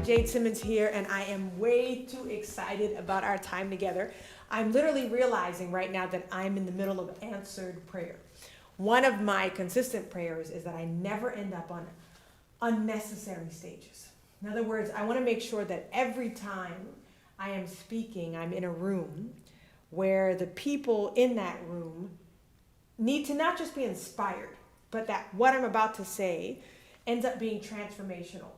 Jade Simmons here, and I am way too excited about our time together. I'm literally realizing right now that I'm in the middle of answered prayer. One of my consistent prayers is that I never end up on unnecessary stages. In other words, I want to make sure that every time I am speaking, I'm in a room where the people in that room need to not just be inspired, but that what I'm about to say ends up being transformational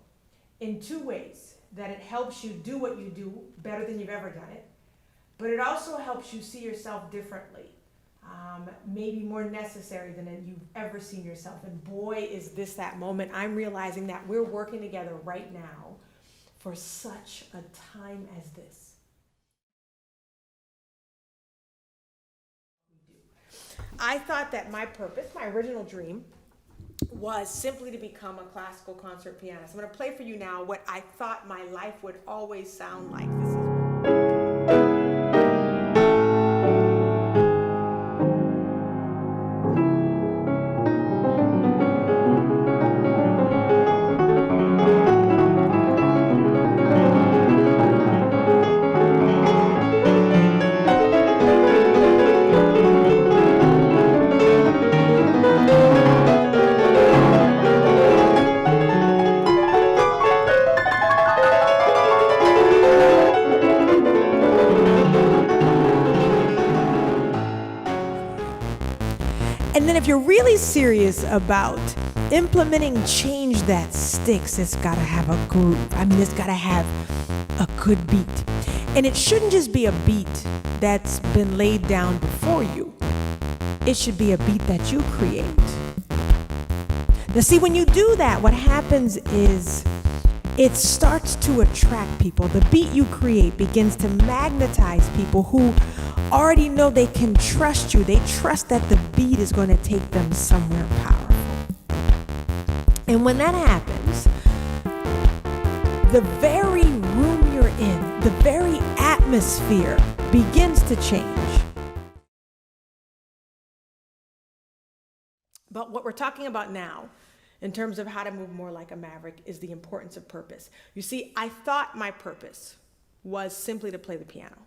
in two ways: that it helps you do what you do better than you've ever done it, but it also helps you see yourself differently, maybe more necessary than you've ever seen yourself. And boy, is this that moment. I'm realizing that we're working together right now for such a time as this. I thought that my purpose, my original dream, was simply to become a classical concert pianist. I'm going to play for you now what I thought my life would always sound like. And then if you're really serious about implementing change that sticks, it's got to have a groove. I mean, it's got to have a good beat. And it shouldn't just be a beat that's been laid down before you. It should be a beat that you create. Now, see, when you do that, what happens is it starts to attract people. The beat you create begins to magnetize people who already know they can trust you. They trust that the beat is going to take them somewhere powerful. And when that happens, the very room you're in, the very atmosphere begins to change. But what we're talking about now, in terms of how to move more like a maverick, is the importance of purpose. You see, I thought my purpose was simply to play the piano.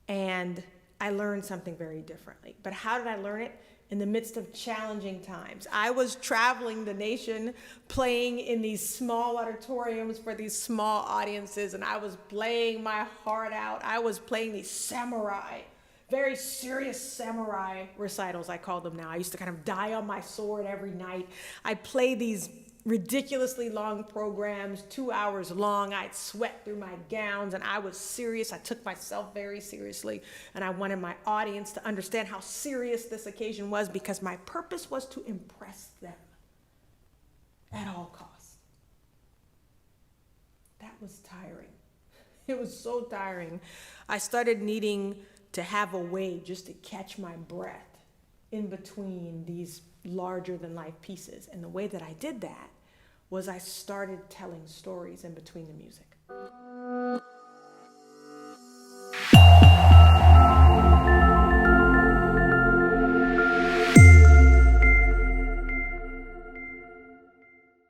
And I learned something very differently. But how did I learn it? In the midst of challenging times. I was traveling the nation, playing in these small auditoriums for these small audiences, and I was playing my heart out. I was playing these samurai, very serious samurai recitals, I call them now. I used to kind of die on my sword every night. I played these ridiculously long programs, 2 hours long. I'd sweat through my gowns, and I was serious. I took myself very seriously, and I wanted my audience to understand how serious this occasion was, because my purpose was to impress them at all costs. That was tiring. It was so tiring. I started needing to have a way just to catch my breath in between these larger than life pieces. And the way that I did that was I started telling stories in between the music.